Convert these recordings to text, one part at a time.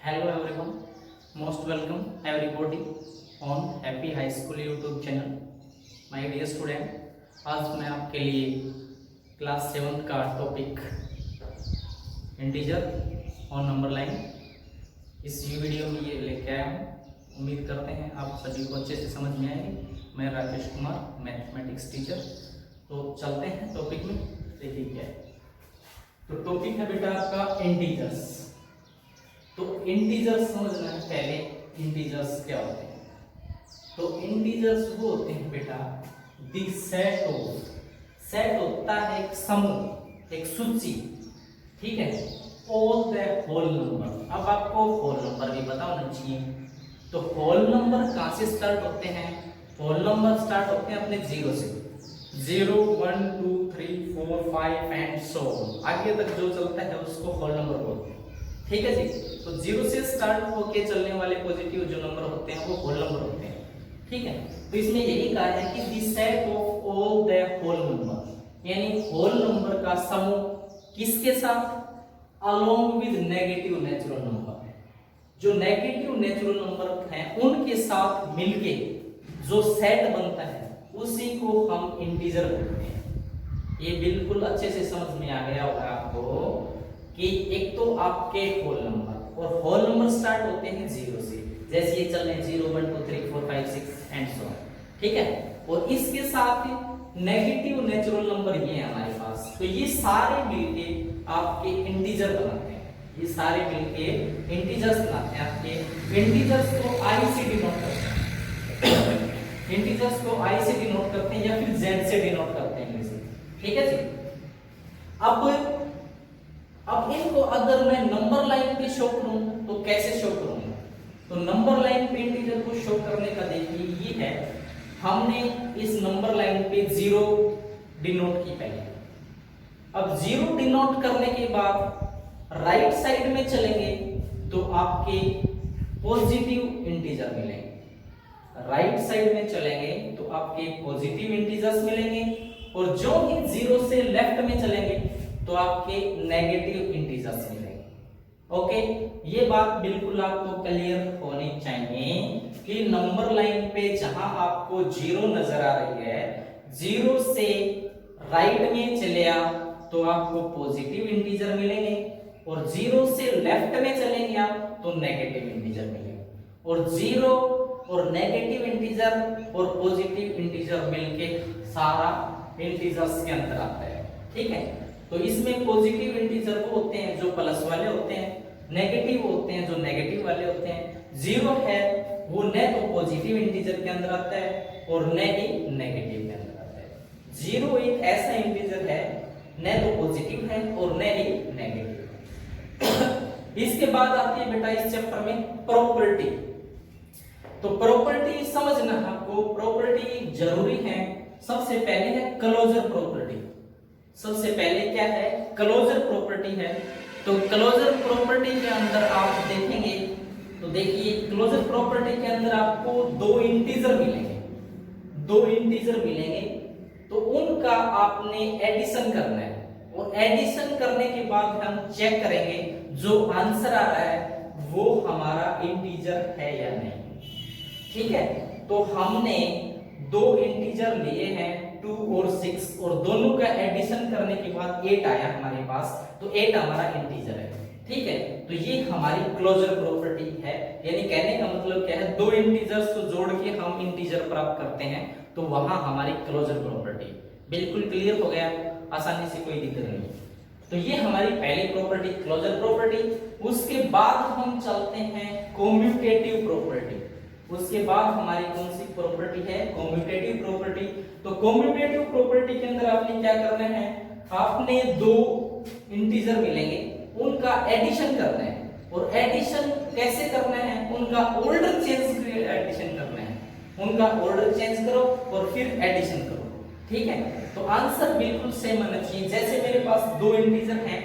Hello everyone, most welcome everybody on happy high school YouTube channel. My dear student, आज मैं आपके लिए class 7 का टॉपिक इंटीजर और नंबर लाइन इस वीडियो में ये लेके आया हूँ। उम्मीद करते हैं आप सभी को अच्छे से समझ में आएगी। मैं राकेश कुमार, मैथमेटिक्स टीचर। तो चलते हैं टॉपिक में। देखिए क्या है, तो टॉपिक है बेटा आपका इंटीजर्स। तो इंटीजर्स समझना है पहले, इंटीजर्स क्या होते हैं। तो इंटीजर्स वो होते हैं बेटा दी सेट ऑफ, सेट होता है एक समूह, एक सूची, ठीक है, ऑल द होल नंबर। अब आपको होल नंबर भी पता होना चाहिए। तो होल नंबर कहां से स्टार्ट होते हैं? होल नंबर स्टार्ट होते हैं अपने जीरो से। 0 1 2 3 4 5 एंड सो आगे तक जो चलता है उसको होल नंबर बोलते हैं, ठीक है जी। तो जीरो से स्टार्ट होके चलने वाले पॉजिटिव जो नंबर होते हैं वो होल नंबर होते हैं, ठीक है। तो इसमें यही कहा है कि the set of all the whole number, यानी होल नंबर का समूह किसके साथ? Along with negative natural number. जो नेगेटिव नेचुरल नंबर हैं उनके साथ मिलके जो सेट बनता है उसी को हम इंटीजर बोलते हैं। ये बिल्कुल अच्छे से समझ में आ गया होगा आपको कि एक तो आपके होल नंबर, और होल नंबर स्टार्ट होते हैं जीरो से, जैसे ये चल रहे हैं 0 1 2 3 4 5 6 एंड सो ऑन, ठीक है। और इसके साथ नेगेटिव नेचुरल नंबर ये है हमारे पास। तो ये सारे मिलके आपके इंटीजर बनाते हैं, ये सारे मिलके इंटीजर्स बनाते हैं। आपके इंटीजर्स को आई से डिनोट करते हैं, इंटीजर्स को आई से डिनोट करते हैं या फिर जेड से डिनोट करते हैं इंग्लिश में, ठीक है जी। अब इनको अगर मैं नंबर लाइन पे शो करूं तो कैसे शो करूंगा? तो नंबर लाइन पे इंटीजर को शो करने का देखिए ये है, हमने इस नंबर लाइन पे 0 डिनोट की पहले। अब 0 डिनोट करने के बाद राइट साइड में चलेंगे तो आपके पॉजिटिव इंटीजर मिलेंगे। राइट साइड में चलेंगे तो आपके पॉजिटिव इंटीजर्स मिलेंगे, और जो ही 0 से लेफ्ट में चलेंगे तो आपके नेगेटिव इंटीजर्स मिलेंगे। ओके, ये बात बिल्कुल आपको क्लियर होनी चाहिए कि नंबर लाइन पे जहां आपको 0 नजर आ रही है, 0 से राइट में चले आप तो आपको पॉजिटिव इंटीजर मिलेंगे, और 0 से लेफ्ट में चलेंगे आप तो नेगेटिव इंटीजर मिलेंगे। और 0 और नेगेटिव इंटीजर और पॉजिटिव इंटीजर मिलके सारा इंटीजर्स के अंदर आता है, ठीक है। तो इसमें पॉजिटिव इंटीजर वो होते हैं जो प्लस वाले होते हैं, नेगेटिव होते हैं जो नेगेटिव वाले होते हैं। 0 है वो न तो पॉजिटिव इंटीजर के अंदर आता है और न ही नेगेटिव के अंदर आता है। 0 एक ऐसा इंटीजर है न तो पॉजिटिव है और न ही नेगेटिव। इसके बाद आती है बेटा इस चैप्टर में प्रॉपर्टी। तो प्रॉपर्टी समझना आपको, प्रॉपर्टी जरूरी है। सबसे पहले है क्लोजर प्रॉपर्टी। सबसे पहले क्या है? क्लोजर प्रॉपर्टी है। तो क्लोजर प्रॉपर्टी के अंदर आप देखेंगे तो देखिए क्लोजर प्रॉपर्टी के अंदर आपको दो इंटीजर मिलेंगे, दो इंटीजर मिलेंगे। तो उनका आपने एडिशन करना है, और एडिशन करने के बाद हम चेक करेंगे जो आंसर आ रहा है वो हमारा इंटीजर है या नहीं, ठीक है। तो हमने दो इंटीजर लिए हैं 2 और 6, और दोनों का एडिशन करने के बाद 8 आया हमारे पास, तो 8 हमारा इंटीजर है, ठीक है। तो ये हमारी क्लोजर प्रॉपर्टी है। यानी कहने का मतलब क्या है, दो इंटीजर्स को जोड़ के हम इंटीजर प्राप्त करते हैं तो वहां हमारी क्लोजर प्रॉपर्टी। बिल्कुल क्लियर हो गया, आसानी से, कोई दिक्कत नहीं। तो ये हमारी पहली प्रॉपर्टी क्लोजर प्रॉपर्टी। उसके बाद हम चलते हैं कम्यूटेटिव प्रॉपर्टी। उसके बाद हमारी कौन सी प्रॉपर्टी है? Commutative property. तो कम्यूटेटिव प्रॉपर्टी के अंदर आपने क्या करना है? आपने दो इंटीजर मिलेंगे, उनका एडिशन करना है। और एडिशन कैसे करना है? उनका ऑर्डर चेंज करके एडिशन करना है। उनका ऑर्डर चेंज करो और फिर एडिशन करो, ठीक है। तो आंसर बिल्कुल सेम आना चाहिए। जैसे मेरे पास दो इंटीजर हैं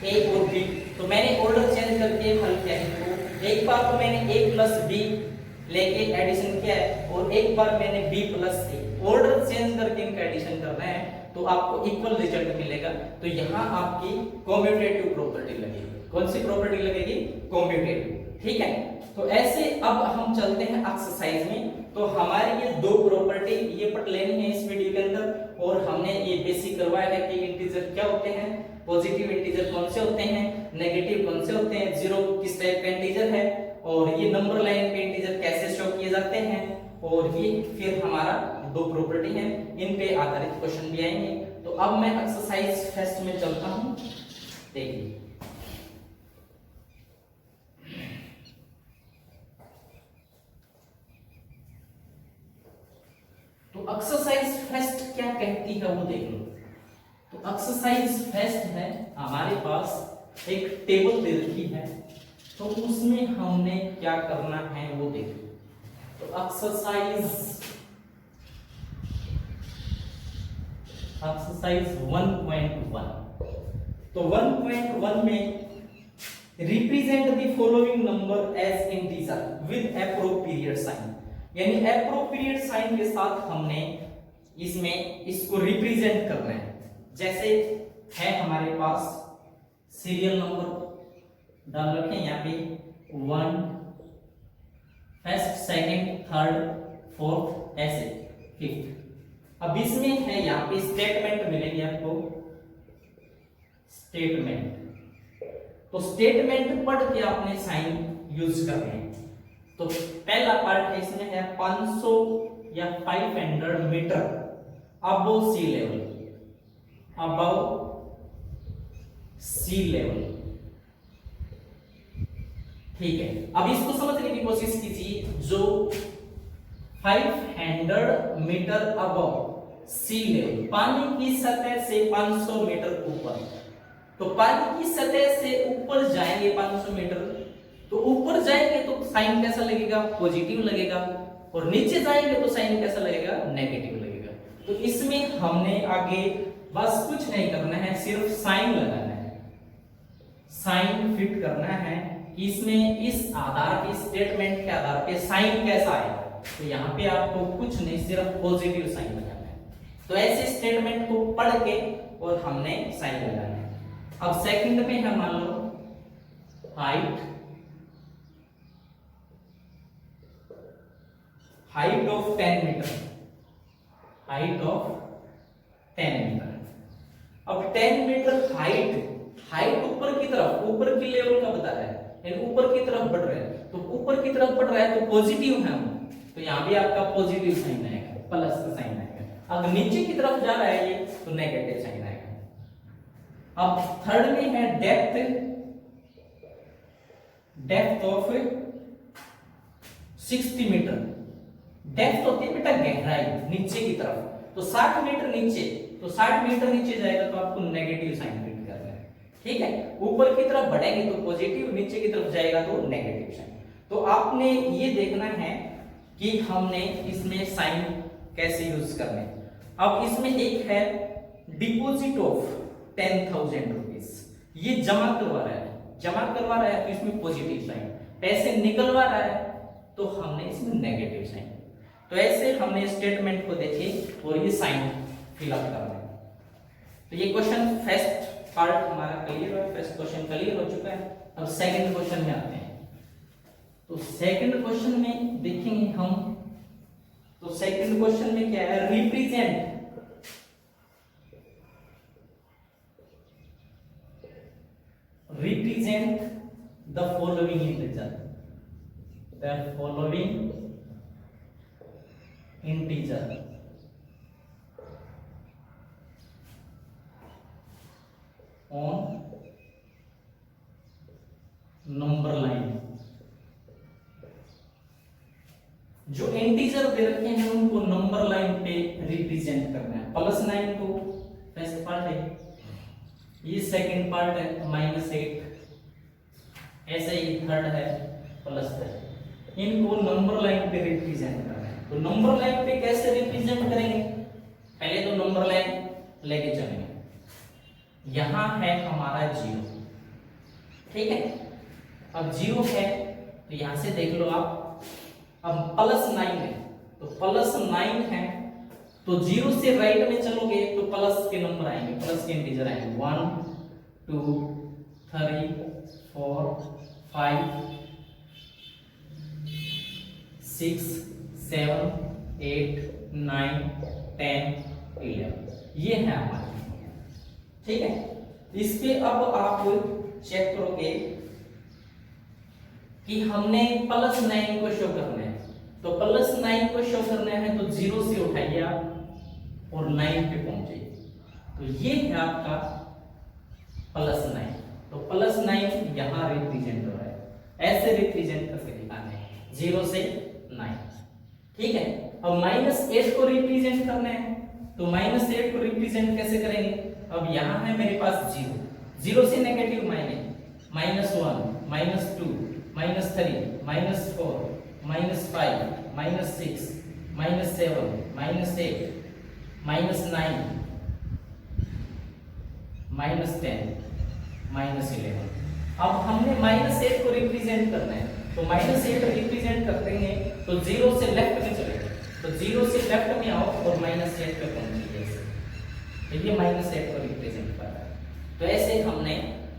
a और b, तो मैंने ऑर्डर चेंज करके हल किया है। तो एक बार तो मैंने a प्लस b लेके एडिशन किया है, और एक बार मैंने b plus a, order change करके इनका एडिशन करना है तो आपको इक्वल रिजल्ट मिलेगा। तो यहाँ आपकी कम्यूटेटिव प्रॉपर्टी लगेगी। कौन सी प्रॉपर्टी लगेगी? कम्यूटेटिव। ठीक है। तो ऐसे अब हम चलते हैं एक्सरसाइज में। तो हमारी ये दो प्रॉपर्टी ये पढ़ लेनी है इस वीडियो के अंदर, और हमने ये बेसिक करवाया है कि इंटीजर क्या होते हैं, पॉजिटिव इंटीजर कौन से होते हैं, नेगेटिव कौन से होते हैं, जीरो किस टाइप का इंटीजर है, और ये नंबर लाइन पे इंटीजर कैसे शो किए जाते हैं, और ये फिर हमारा दो प्रॉपर्टी है, इन पे आधारित क्वेश्चन भी आएंगे। तो अब मैं एक्सरसाइज फर्स्ट में चलता हूं, देखिए। तो एक्सरसाइज फर्स्ट क्या कहती है वो देख लो। तो एक्सरसाइज फर्स्ट है हमारे पास एक टेबल दे रखी है, तो उसमें हमने क्या करना है वो देख लो। तो एक्सरसाइज 1.1। तो 1.1 में represent the following number as integer with appropriate sign, यानी एप्रोप्रिएट साइन के साथ हमने इसमें इसको रिप्रेजेंट करना है। जैसे है हमारे पास सीरियल नंबर डाल रखे यहाँ पे 1 फर्स्ट सेकंड थर्ड फोर्थ ऐसे फिफ्थ। अब इसमें है यहाँ पे स्टेटमेंट मिलेगी आपको, स्टेटमेंट। तो स्टेटमेंट पढ़ के आपने साइन यूज करने हैं। तो पहला पार्ट है इसमें है 500 या 500 metre above sea level, above sea level, ठीक है। अब इसको समझने की कोशिश कीजिए। जो 500 मीटर अबव सी लेवल, पानी की सतह से 500 मीटर ऊपर, तो पानी की सतह से ऊपर जाएंगे 500 मीटर, तो ऊपर जाएंगे तो साइन कैसा लगेगा, पॉजिटिव लगेगा, और नीचे जाएंगे तो साइन कैसा लगेगा, नेगेटिव लगेगा। तो इसमें हमने आगे बस कुछ नहीं करना है, सिर्फ साइन लगाना है, साइन फिट करना है। इसमें इस आधार पे, स्टेटमेंट के आधार पे साइन कैसा आएगा, तो यहाँ पे आपको कुछ नहीं, सिर्फ पॉजिटिव साइन लगाना है। तो ऐसे स्टेटमेंट को पढ़ के और हमने साइन लगाना है। अब सेकंड में है, मान लो height of 10 meter, height of 10 meter. अब 10 मीटर हाइट ऊपर की तरफ, ऊपर की लेवल का बता रहा है, यानी ऊपर की तरफ बढ़ रहा है। तो ऊपर की तरफ बढ़ रहा है तो पॉजिटिव है, तो यहां भी आपका पॉजिटिव साइन आएगा, प्लस का साइन आएगा। अगर नीचे की तरफ जा रहा है ये, तो नेगेटिव साइन आएगा। अब थर्ड में है डेप्थ ऑफ 60 मीटर। डेप्थ होती है बेटा गहराई नीचे की तरफ, तो 60 मीटर नीचे, तो 60 मीटर नीचे जाएगा तो आपको नेगेटिव साइन फिट करना है, ठीक है। ऊपर की तरफ बढ़ेंगे तो पॉजिटिव, नीचे की तरफ जाएगा तो नेगेटिव साइन। तो आपने ये देखना है कि हमने इसमें साइन कैसे यूज करने। अब इसमें एक है डिपॉजिट ऑफ 10,000 रुपीज, ये जमा करवा रहा है तो इसमें पॉजिटिव साइन, पैसे निकलवा रहा है तो हमने इसमें नेगेटिव साइन। तो ऐसे हमने स्टेटमेंट को देखे और ये साइन फिलअप करना है। तो ये क्वेश्चन फर्स्ट पार्ट हमारा क्लियर है, फर्स्ट क्वेश्चन क्लियर हो चुका है। अब सेकंड क्वेश्चन में आते हैं। तो सेकंड क्वेश्चन में देखेंगे हम, तो सेकंड क्वेश्चन में क्या है, represent the following integer, the following integer on number line. जो इंटीजर दे रखे हैं उनको नंबर लाइन पे रिप्रेजेंट करना है। +9 को फर्स्ट पार्ट है, ये सेकंड पार्ट है -8, ऐसे ही थर्ड है +3। इनको नंबर लाइन पे रिप्रेजेंट करना है। तो नंबर लाइन पे कैसे रिप्रेजेंट करेंगे, पहले तो नंबर लाइन लेके चलेंगे। यहां है हमारा 0, ठीक है। अब 0 है तो यहां से देख लो आप, अब +9 है तो +9 है, तो 0 से राइट में चलोगे तो प्लस के नंबर आएंगे, प्लस के इंटीजर आएंगे 1 2 3 4 5 6 7 8 9 10 11 ये है हमारे, ठीक है। इस पे अब आप चेक करोगे कि हमने +9 को शो करना है, तो +9 को शो करना है तो 0 से उठाइए आप और 9 पे पहुंचिए, तो ये है आपका +9। तो +9 यहाँ रिप्रेजेंट हो रहा है, ऐसे रिप्रेजेंट करके दिखाना है 0 से 9, ठीक है। अब -8 को रिप्रेजेंट करना है, तो -8 को रिप्रेजेंट कैसे करेंगे? अब यहाँ है मेरे पास 0, 0 से नेगेटिव माइनस, -1 -2 -3 -4 -5 -6 -7 -8 -9 -10 -11। अब हमने -8 को रिप्रेजेंट करना है, तो -8 रिप्रेजेंट करते हैं तो 0 से लेफ्ट में चलेंगे, तो 0 से लेफ्ट में आओ और -8 पे पहुंचिए, तो ये -8 को रिप्रेजेंट कर रहा है। तो ऐसे हमने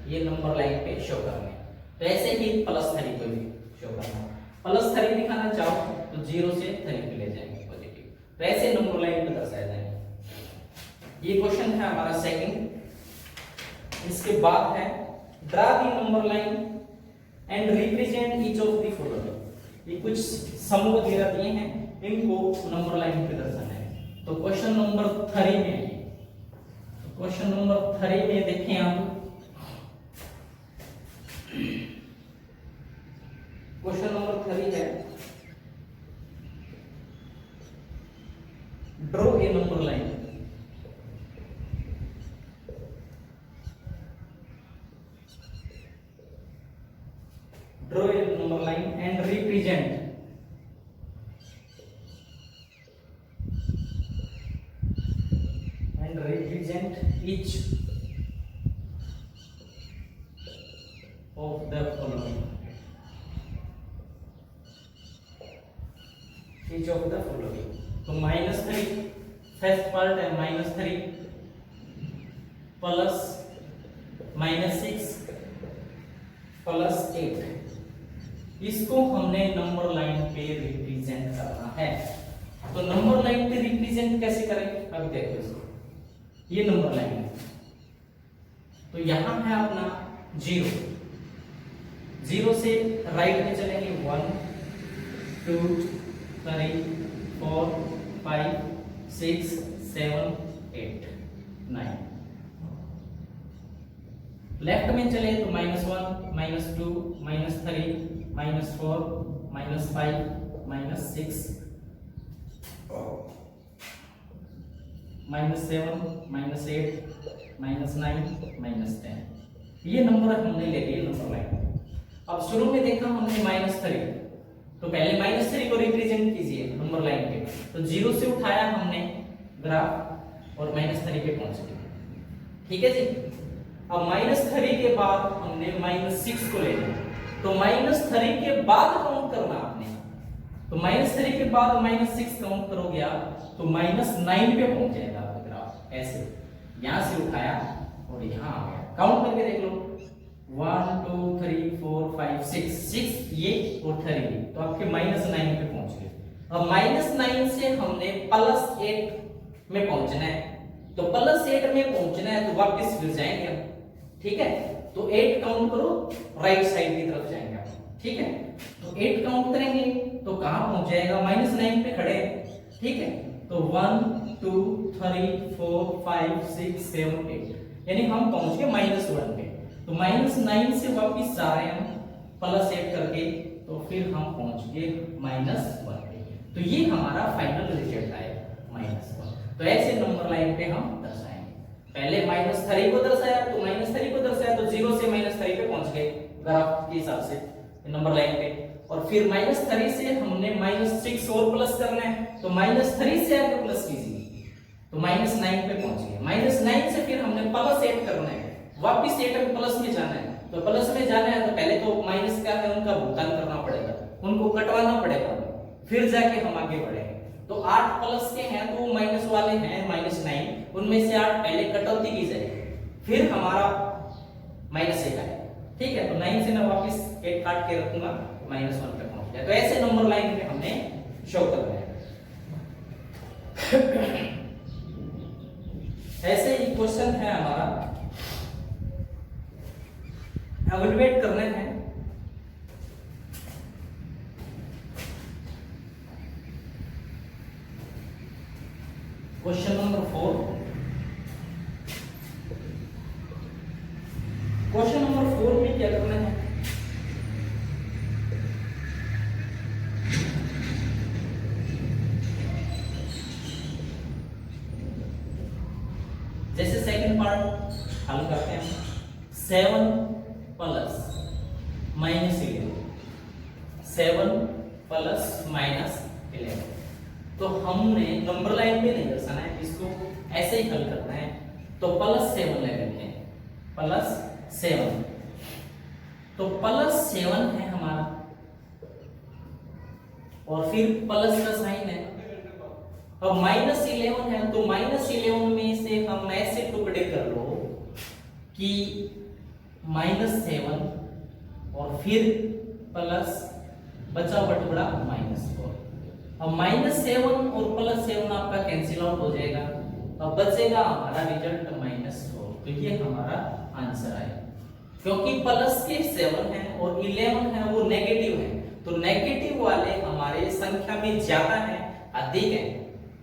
ये नंबर लाइन पे शो करना है। तो ऐसे ही +3 को भी शो करना है, +3 दिखाना चाहो तो 0 से 3 पे ले जाएंगे पॉजिटिव, तो ऐसे नंबर लाइन पे दर्शाया जाएंगे। ये क्वेश्चन है हमारा सेकंड। इसके बाद है draw the number line and represent each of the following. ये कुछ सम वगैरह दिए हैं, इनको नंबर लाइन पे दर्शाना है। तो क्वेश्चन नंबर 3 में, क्वेश्चन नंबर 3 में देखें आप, क्वेश्चन नंबर 3 है draw a number line, draw a number line and represent each of the following, each of the following। तो -3 फर्स्ट पार्ट है, -3 प्लस -6 प्लस 8, इसको हमने नंबर लाइन पे रिप्रेजेंट करना है। तो नंबर लाइन पे रिप्रेजेंट कैसे करेंगे? अभी देखो इसको, ये नंबर लाइन है, तो यहां है अपना 0, 0 से राइट में चलेंगे 1 2 3 4 5 6 7 8 9, लेफ्ट में चले तो -1 -2 -3 -4 -5 -6 -7 -8 -9 -10, ये नंबर हमने ले लिए नंबर लाइन। अब शुरू में देखा हमने -3, तो पहले -3 को रिप्रेजेंट कीजिए नंबर लाइन पे, तो 0 से उठाया हमने ग्राफ और -3 पे पहुंच गए, ठीक है जी। अब -3 के बाद हमने -6 को लेना, तो -3 के बाद काउंट करना आपने, तो -3 के बाद -6 काउंट करोगे आप तो -9 पे पहुंच जाएगा आपका ग्राफ। ऐसे यहां से उठाया और यहां आ गया, काउंट करके देख लो 1 2 3 4 5 6 ये और 3, तो आपके -9 पे पहुंच गए। अब -9 से हमने +8 में पहुंचना है, तो +8 में पहुंचना है तो वापस फिर जाएंगे हम, ठीक है। तो 8 काउंट करो, राइट साइड की तरफ जाएंगे हम, ठीक है। तो 8 काउंट करेंगे तो कहां पहुंच जाएगा? -9 पे खड़े, ठीक है। तो 1 2 3 4 5 6 7 8, यानी हम पहुंच गए -1 पे। तो -9 से वापस जा रहे हैं हम +8 करके, तो फिर हम पहुंच गए -1 पे। तो ये हमारा फाइनल रिजल्ट आएगा -1। तो ऐसे नंबर लाइन पे हम दर्शाएंगे। पहले -3 को दर्शाया, तो -3 को दर्शाया तो 0 से -3 पे पहुंच गए ग्राफ के हिसाब से नंबर लाइन पे, और फिर -3 से हमने -6 और प्लस करना है, तो -3 से आगे प्लस कीजिए, तो -9 पे पहुंच गए। -9 से फिर हमने +8 करना है, वापिस 8 में प्लस में जाना है, तो प्लस में जाना है तो पहले तो माइनस का है उनका भुगतान करना पड़ेगा, उनको कटवाना पड़ेगा, फिर जाके हम आगे बढ़ेंगे। तो 8 प्लस के हैं तो माइनस वाले हैं -9, उनमें से 8 पहले कटौती की जाएगी, फिर हमारा -1 आएगा, ठीक है। तो 9 से मैं वापस 8 काट के रखूंगा, -1 पे पहुंच गया। तो ऐसे नंबर लाइन में हमने शो करना है। ऐसे ही क्वेश्चन है हमारा, एवेलुएट करना है। Question number 4। क्वेश्चन नंबर 4 में क्या करना है, जैसे सेकंड पार्ट हल करते हैं। 7 प्लस माइनस 11, 7 प्लस माइनस 11। तो हमने नंबर लाइन में नहीं दर्शाना है, इसको ऐसे ही हल करना है। तो +7 ले लेते हैं, +7। तो +7 है हमारा, और फिर प्लस का साइन है। अब -11 है, तो -11 में से हम ऐसे टुकड़े कर लो कि -7 और फिर प्लस, बचा हुआ टुकड़ा -4। अब -7 और +7 आपका कैंसिल आउट हो जाएगा, अब बचेगा हमारा रिजल्ट -4। तो ये हमारा आंसर है, क्योंकि प्लस के 7 है और 11 है वो नेगेटिव है, तो नेगेटिव वाले हमारे संख्या में ज्यादा है, अधिक है।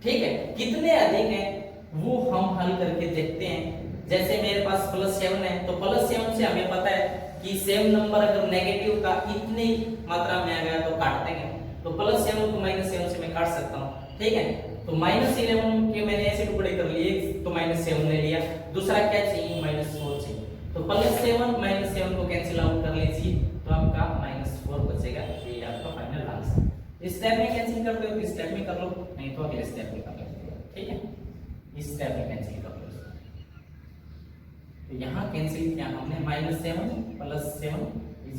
ठीक है, कितने अधिक हैं वो हम हल करके देखते हैं। जैसे मेरे पास +7 है, तो +7 से हमें पता है कि सेम नंबर अगर नेगेटिव का इतनी मात्रा में आ गया तो काट देंगे। तो +7 को -7 से मैं काट सकता हूँ। ठीक है, तो -11 के मैंने ऐसे टुकड़े कर लिए, तो -7 ले लिया। दूसरा क्या चाहिए, -4 चाहिए। तो +7 -7 को कैंसिल आउट कर लीजिए, तो आपका -4 बचेगा। ये आपका फाइनल आंसर। इस स्टेप में कैंसिल करते हो तो स्टेप में कर लो, नहीं तो अगले स्टेप में कर लो। ठीक है, इस स्टेप में कैंसिल कर लो। तो यहाँ कैंसिल किया हमने, -7 + 7 =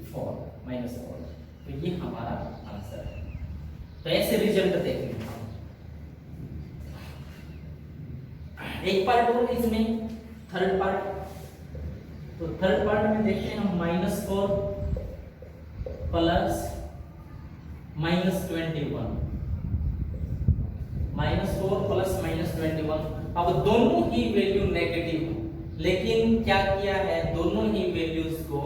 4, -4। तो ये हमारा आंसर है। तो ऐसे रिजल्ट देखेंगे हम। एक पार्ट और इसमें, थर्ड पार्ट। तो थर्ड पार्ट में देखते हैं हम, -4 प्लस -21, -4 प्लस -21। अब दोनों ही वैल्यू नेगेटिव है, लेकिन क्या किया है, दोनों ही वैल्यूज को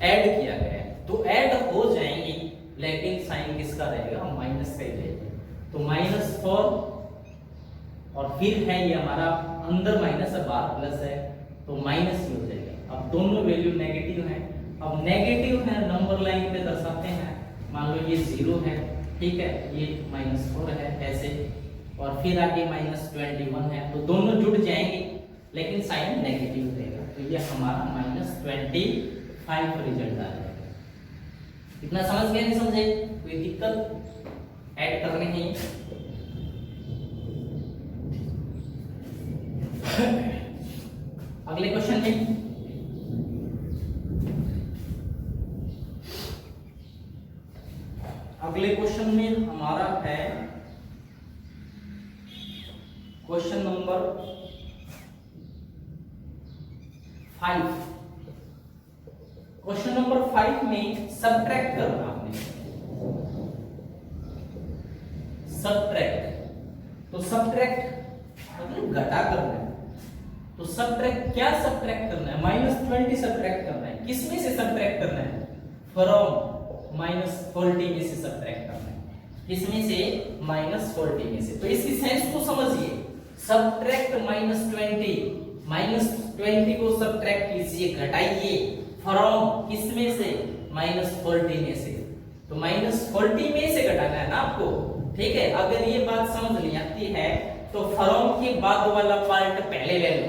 ऐड किया गया है, तो ऐड हो जाएंगी, लेकिन साइन किसका रहेगा, हम माइनस का ही लेंगे। तो -4 और फिर है ये हमारा अंदर माइनस है, बाहर प्लस है, तो माइनस ही हो जाएगा। अब दोनों वैल्यू नेगेटिव है। अब नेगेटिव है, नंबर लाइन पे दर्शाते हैं। मान लो ये 0 है, ठीक है, ये -4 है ऐसे, और फिर आगे -21 है, तो दोनों जुड़ जाएंगे, लेकिन साइन नेगेटिव रहेगा। तो ये हमारा -25 रिजल्ट आ जाएगा। इतना समझ गए, नहीं समझे, कोई दिक्कत ऐड करने हैं? अगले क्वेश्चन में, अगले क्वेश्चन में हमारा है क्वेश्चन नंबर 5। क्वेश्चन नंबर 5 में सबट्रैक्ट करना आपने, सबट्रैक्ट। तो सबट्रैक्ट मतलब घटा करना है। तो सबट्रैक्ट, क्या सबट्रैक्ट करना है, -20 सबट्रैक्ट करना है। किसमें से सबट्रैक्ट करना है, फ्रॉम -40 में से सबट्रैक्ट करना है। किसमें से, -40 में से। तो इसकी सेंस को समझिए, सबट्रैक्ट -20 को सबट्रैक्ट कीजिए, घटाइए, फ्रॉम किसमें से, -40 में से। तो -40 में से घटाना है ना आपको। ठीक है, अगर ये बात समझ नहीं आती है तो फ्रॉम के बाद वाला पार्ट पहले ले लो,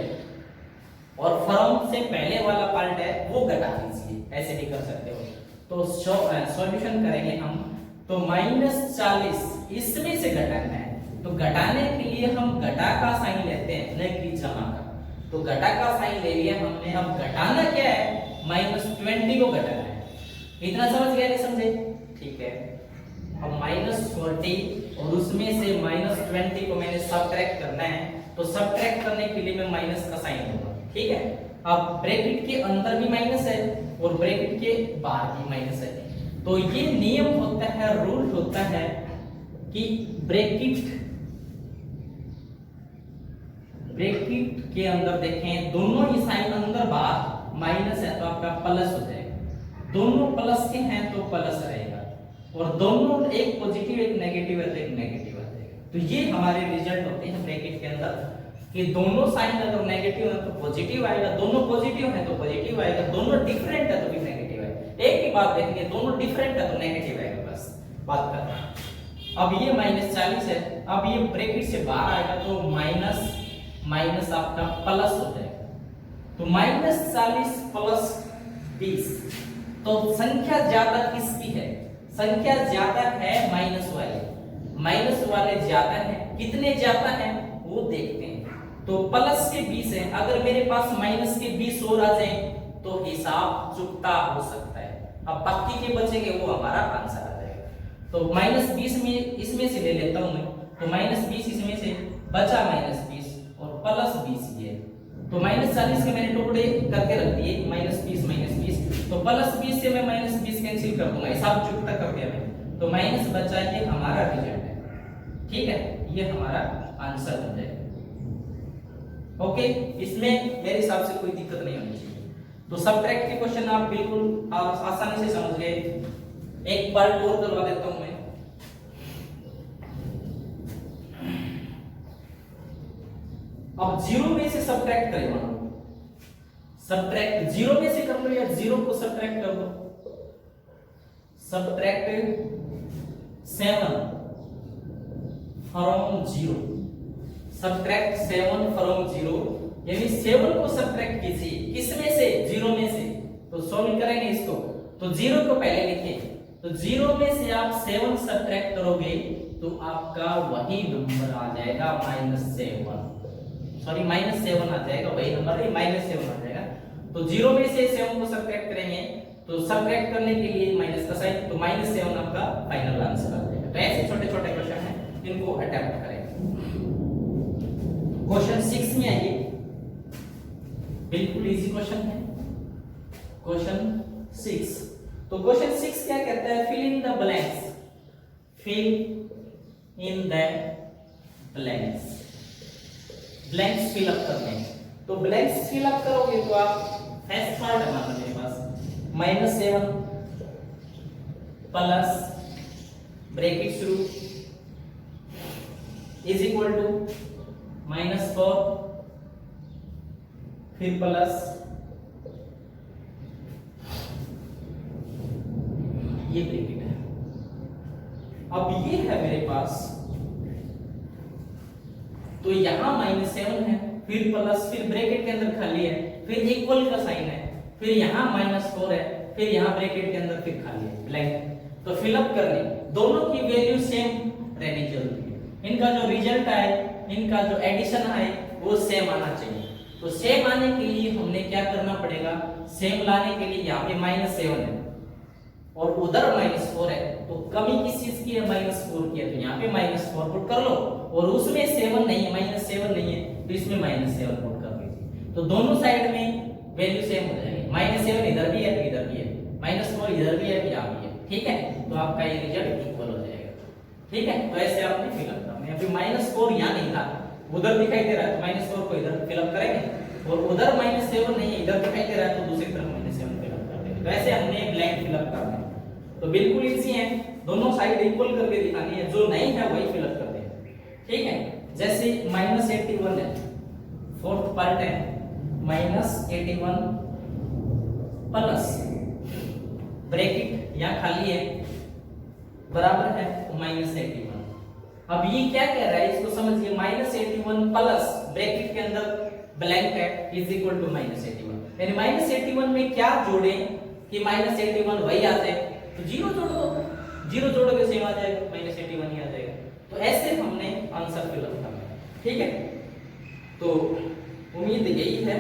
और फ्रॉम से पहले वाला पार्ट है वो घटा दीजिए, ऐसे भी कर सकते हो। तो सॉल्यूशन करेंगे हम। तो -40 इसमें से घटाना है, तो घटाने के लिए हम घटा का साइन लेते हैं, न कि जमा का। तो घटा का साइन ले लिया हमने। अब घटाना क्या है, -20 को घटाना है। इतना समझ गया, नहीं समझे? ठीक है, अब -40 और उसमें से -20 को मैंने सबट्रैक्ट करना है। तो सबट्रैक्ट करने के लिए मैं माइनस का साइन दूंगा। ठीक है, अब ब्रैकेट के अंदर भी माइनस है और ब्रैकेट के बाहर भी माइनस है, तो ये नियम होता है, रूल होता है कि ब्रैकेट के अंदर देखें दोनों ही साइन अंदर बाहर माइनस है तो आपका प्लस हो जाएगा, दोनों प्लस के हैं तो प्लस रहेगा, और दोनों एक पॉजिटिव एक नेगेटिव है तो एक नेगेटिव आ जाएगा। तो ये हमारे रिजल्ट होते हैं ब्रैकेट के अंदर कि दोनों साइन अगर नेगेटिव है तो पॉजिटिव आएगा, दोनों पॉजिटिव है तो पॉजिटिव आएगा, दोनों डिफरेंट है तो भी नेगेटिव आएगा। एक ही बात देखेंगे, दोनों डिफरेंट है तो नेगेटिव आएगा, बस बात कर रहा है। अब ये -40 है, अब ये ब्रैकेट से बाहर आएगा तो माइनस आपका प्लस हो जाएगा, तो -40 प्लस 20, तो संख्या ज्यादा किसकी है? संख्या ज्यादा है माइनस वाले ज्यादा है, कितने ज्यादा है वो देखते हैं। तो प्लस के 20 है, अगर मेरे पास माइनस के 20 और आ जाए तो हिसाब चुकता हो सकता है, अब बाकी के बचेंगे वो हमारा आंसर आ जाएगा। तो -20 में इसमें से ले लेता हूं मैं, तो -20 इसमें से बचा -20 और प्लस 20 ये, तो -40 के मैंने टुकड़े करके रख दिए, -20 तो प्लस 20 से मैं -20 कैंसिल कर दूंगा, हिसाब चुकता कर दिया मैं, तो माइनस बचा, ये हमारा रिजल्ट है, ठीक है, ये हमारा आंसर हो जाएगा। ओके, इसमें मेरे हिसाब से कोई दिक्कत नहीं होनी चाहिए। तो सब्ट्रैक्ट के क्वेश्चन आप बिल्कुल आसानी से समझ गए। एक पार्ट और करवा देता हूं मैं। अब 0 में से सब्ट्रैक्ट करें, सब्ट्रैक्ट 0 में से कर लो या 0 को सब्ट्रैक्ट कर दो। सब्ट्रैक्ट 7 फ्रॉम 0, सब्ट्रैक्ट 7 फ्रॉम 0, यानी 7 को सब्ट्रैक्ट कीजिए, किसमें से? 0 में से। तो सॉल्व करेंगे इसको, तो 0 को पहले लिखें, तो 0 में से आप 7 सब्ट्रैक्ट करोगे तो आपका वही नंबर आ जाएगा -7, सॉरी -7 आ जाएगा, वही नंबर है -7 आ जाएगा। तो 0 में से 7 को सब्ट्रैक्ट करेंगे, तो सब्ट्रैक्ट करने के लिए माइनस का साइन, तो -7 आपका फाइनल आंसर आ जाएगा। तो ऐसे छोटे छोटे क्वेश्चन हैं, इनको अटेम्प्ट करेंगे। क्वेश्चन 6 में आइए, बिल्कुल इजी क्वेश्चन है। क्वेश्चन 6, तो क्वेश्चन 6 क्या कहता है? Fill in the blanks, fill in the blanks, blanks fill up करने हैं। तो ब्लैंक्स फिल अप करोगे तो आप फर्स्ट पार्ट है मान मेरे पास -7 प्लस ब्रैकेट शुरू इज इक्वल टू -4 फिर प्लस ये ब्रैकेट है। अब ये है मेरे पास, तो यहां -7 है, फिर प्लस, फिर ब्रैकेट के अंदर खाली है, फिर इक्वल का साइन है, फिर यहां -4 है, फिर यहां ब्रैकेट के अंदर फिर खाली है, ब्लैंक। तो फिलअप करने दोनों की वैल्यू सेम रहनी जरूरी है, इनका जो रिजल्ट आए, इनका जो एडिशन आए वो सेम आना चाहिए। तो सेम आने के लिए हमने क्या करना पड़ेगा? सेम लाने के लिए यहाँ पे -7 है और उधर -4 है, तो कमी किस चीज की है? -4 की है, तो यहाँ पे -4 पुट कर लो, और उसमें 7 नहीं है, -7 नहीं है, तो इसमें -7 पुट कर लीजिए। तो दोनों साइड में वैल्यू सेम हो जाएगी, -7 इधर भी है, इधर भी है, -4 इधर भी है, यहाँ भी है, ठीक है। तो आपका ये रिजल्ट इक्वल हो जाएगा, ठीक है। तो ऐसे आपने फिलअप करना है। अभी -4 यहाँ नहीं था, उधर दिखाई दे रहा है, तो -4 को इधर फिलअप करेंगे, और उधर -7 नहीं है, इधर दिखाई दे रहा है, तो दूसरी तरफ -7 फिलअप कर देंगे। तो ऐसे हमने ब्लैंक फिलअप करना है। तो बिल्कुल इजी है, दोनों साइड इक्वल करके दिखानी है, जो नहीं है वही फिलअप कर देंगे, ठीक है। जैसे -81 है, फोर्थ पार्ट है -81 प्लस ब्रैकेट यहाँ खाली है बराबर है -81। अब ये क्या कह रहा है इसको समझिए, -81 प्लस ब्रैकेट के अंदर ब्लैंक है इज इक्वल टू -81, यानी -81 में क्या जोड़े कि -81 वही आ जाए, तो 0 जोड़ दो, 0 जोड़ोगे सेम आ जाएगा, -81 ही आ जाएगा। तो ऐसे हमने आंसर फिलअप करना है, ठीक है। तो उम्मीद यही है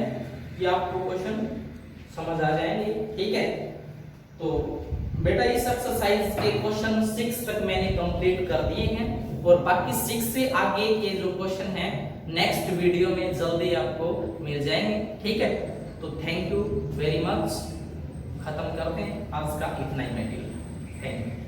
कि आपको क्वेश्चन समझ आ जाएंगे, ठीक है। तो बेटा इस एक्सरसाइज के क्वेश्चन 6 तक मैंने कंप्लीट कर दिए हैं, और बाकी 6 से आगे के जो क्वेश्चन हैं नेक्स्ट वीडियो में जल्दी आपको मिल जाएंगे, ठीक है। तो थैंक यू वेरी मच, खत्म करते हैं आज का इतना ही मटेरियल। 10।